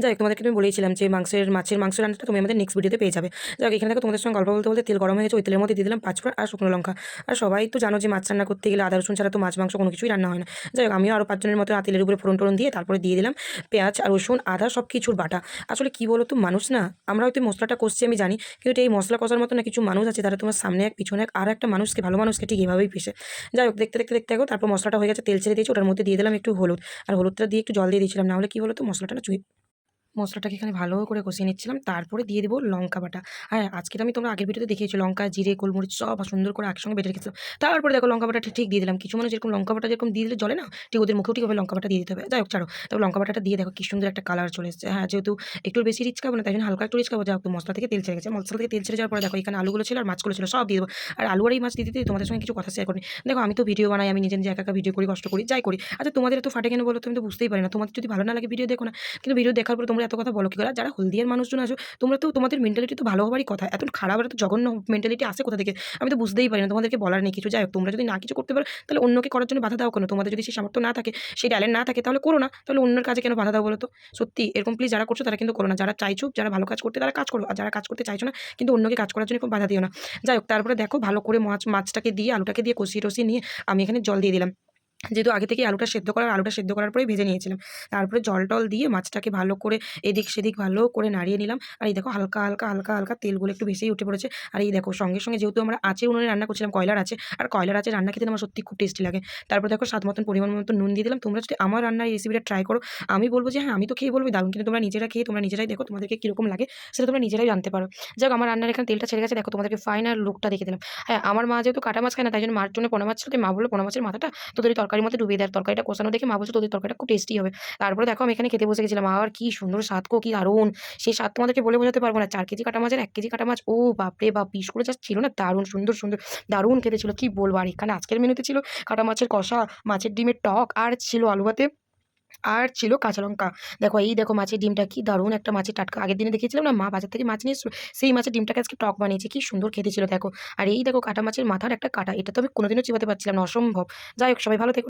যাই হোক তোমাদেরকে তুমি বলেছিলাম যে মাছের মাংস রান্নাটা তুমি আমাদের নেক্সট ভিডিওতে পেয়ে যাবে। যাই হোক এখানে দেখো তোমাদের সঙ্গে গল্প বলতে বলতে তেল গরম হয়ে গেছে, ওই তেলের মধ্যে দিয়ে দিলাম পাঁচফোড়ন আর শুকনো লঙ্কা। আর সবাই তো জানো যে মাছ রান্না করতে গেলে আদা রসুন ছাড়া তো মাছ মাংস কোনো কিছুই রান্না হয় না। যাই হোক আমিও আরও 5 জনের মতো তেলের উপরে ফোড়ন টোড়ন দিয়ে তারপরে দিয়ে দিলাম পেঁয়াজ আর রসুন আদা সব কিছুর বাটা। আসলে কি বলো তো মানুষ না, আমরা হয়তো মশলাটা কষছি আমি জানি, কিন্তু এই মশলা কষার মতো না কিছু মানুষ আছে তারা তোমার সামনে এক পিছনে এক আর একটা মানুষকে ভালো মানুষকে ঠিক এভাবেই পিষে। যাই হোক দেখতে দেখতে দেখতে দেখো তারপর মশলাটা হয়ে গেছে, তেল ছেড়ে দিয়েছি, ওটার মধ্যে দিয়ে দিলাম একটু হলুদ। আর হলুদটা দিয়ে একটু জল দিয়ে দিয়েছিলাম, না হলে কি বলো তো মশলাটা না মশলাটাকে এখানে ভালো করে কষিয়ে নিচ্ছিলাম, তারপরে দিয়ে দেবো লঙ্কা বাটা। হ্যাঁ, আজকের আমি তোমরা আগের ভিডিওতে দেখিয়েছি লঙ্কা, জিরে, গোলমরিচ সব সুন্দর করে একসঙ্গে বেটে রেখেছিলাম। তারপরে দেখো লঙ্কা বাটাটা ঠিক দিয়ে দিলাম। কিছু মানুষ যেরকম লঙ্কা বাটা যেরকম দিয়ে দিলে জ্বলে না, ঠিক ওদের মুখেও ঠিকভাবে লঙ্কা বাটা দিয়ে দিতে হবে। যাই হোক ছাড়ো, তবে লঙ্কা বাটাটা দিয়ে দেখো কি সুন্দর একটা কালার চলে এসেছে। হ্যাঁ, যেহেতু একটু বেশি রিচ খাবো না তাই জন্য হালকা একটু রিচ খাবো। যাই হোক তো মশলা থেকে তেল ছেড়ে গেছে, মশলা থেকে তেল ছেড়ে যাওয়ার পরে দেখো এখানে আলুগুলো ছিল আর মাছগুলো ছিল সব দিয়ে দেবো। আর আলু আর এই মাছ দিতে দিতে তোমাদের সঙ্গে কিছু কথা শেয়ার করি। দেখো আমি তো ভিডিও বানাই, আমি নিজে নিজে একা একা ভিডিও করি, কষ্ট করি, যাই করি। আচ্ছা তোমাদের এত ফাটে কেন বলো? তুমি তো বুঝতেই পারি না। তোমাদের যদি ভালো না লাগে ভিডিও দেখো না, কিন্তু ভিডিও দেখার পরে তোমরা এত কথা বলো কি করে? আর যারা হলদিয়ার মানুষজন আছো তোমরা তো তোমাদের মেন্টালিটি তো ভালো হবারই কথা, এত খারাপ আর এত জঘন্য মেন্টালিটি আসে কোথা থেকে আমি তো বুঝতেই পারি না। তোমাদেরকে বলার নেই কিছু। যাই হোক তোমরা যদি না কিছু করতে পারো তাহলে অন্যকে করার জন্য বাধা দাও কেন? তোমাদের যদি সেই সামর্থ্য না থাকে, সেই ট্যালেন্ট না থাকে তাহলে করো না, তাহলে অন্যের কাজে কেন বাধা দাও বলো তো? সত্যি এরকম প্লিজ যারা করছো তারা কিন্তু করো না। যারা চাইছো, যারা ভালো কাজ করতে তারা কাজ করো, আর যারা কাজ করতে চাইছো না কিন্তু অন্যকে কাজ করার জন্য খুব বাধা দিও না। যাই হোক তারপরে দেখো ভালো করে মাছটাকে দিয়ে আলুটাকে দিয়ে কষিয়ে টষিয়ে নিয়ে আমি এখানে জল দিয়ে দিলাম, যেহেতু আগে থেকেই আলুটা সেদ্ধ করার পরেই ভেজে নিয়েছিলাম। তারপরে জল টল দিয়ে মাছটাকে ভালো করে এদিক সেদিক ভালো করে নাড়িয়ে নিলাম। আর এই দেখো হালকা হালকা হালকা হালকা তেলগুলো একটু বেশিই উঠে পড়েছে। আর এই দেখো সঙ্গে সঙ্গে যেহেতু আমরা আঁচের উনুনে রান্না করছিলাম, কয়লার আছে, আর কয়লার আছে রান্না খেতে আমার সত্যি খুব টেস্টি লাগে। তারপর দেখো স্বাদ মতন পরিমাণ মতো নুন দিয়ে দিলাম। তোমরা যদি আমার রান্নার এই রেসিপিটা ট্রাই করো, আমি বলবো যে হ্যাঁ আমি তো খেয়ে বলবো দারুণ, কিন্তু তোমরা নিজেরা খেয়ে তোমরা নিজেরাই দেখো তোমাদেরকে কীরকম লাগে সেটা তোমরা নিজেরাই জানতে পারো। যাক আমার রান্নার এখানে তেলটা ছেড়ে গেছে, দেখো তোমাদেরকে ফাইনাল লুকটা দেখে দিলাম। হ্যাঁ, আমার মা যেহেতু কাটা মাছ খায় না তাই জন্য মার জন্য পোনা মাছ ছিল, তাই মা বললো পোনা মাছের মাথাটা তোদের এই তরকারির মধ্যে ডুবিয়ে দেয়। তরকারিটা কষানো দেখে মা বলছে তোদের তরকারিটা খুব টেস্টি হবে। তারপরে দেখো আমি এখানে খেতে বসে গেছিলাম। আর কি সুন্দর স্বাদ গো, কি দারুণ! সেই স্বাদ তোমাদেরকে বলে বোঝাতে পারবো না। 4 কেজি কাটা মাছ আর 1 কেজি কাটা মাছ, ও বাপরে বাপ! পিসগুলো জাস্ট ছিল না দারুণ সুন্দর, সুন্দর দারুণ খেতে ছিল, কি বলবো। আর এখানে আজকের মেনুতে ছিল কাটা মাছের কষা, মাছের ডিমের টক, আর ছিল আলু ভাতে, আর ছিল কাঁচা লঙ্কা। দেখো এই দেখো মাছের ডিমটা কি দারুণ একটা মাছের টাটকা, আগের দিনে দেখিয়েছিলাম না মা বাজার থেকে মাছ নিয়ে এসেছিল, সেই মাছের ডিমটাকে আজকে টক বানিয়েছে, কি সুন্দর খেতে ছিল দেখো। আর এই দেখো কাটা মাছের মাথার একটা কাটা, এটা তো আমি কোনোদিনও চিবাতে পারছিলাম না, অসম্ভব। যাই হোক সবাই ভালো থেকো।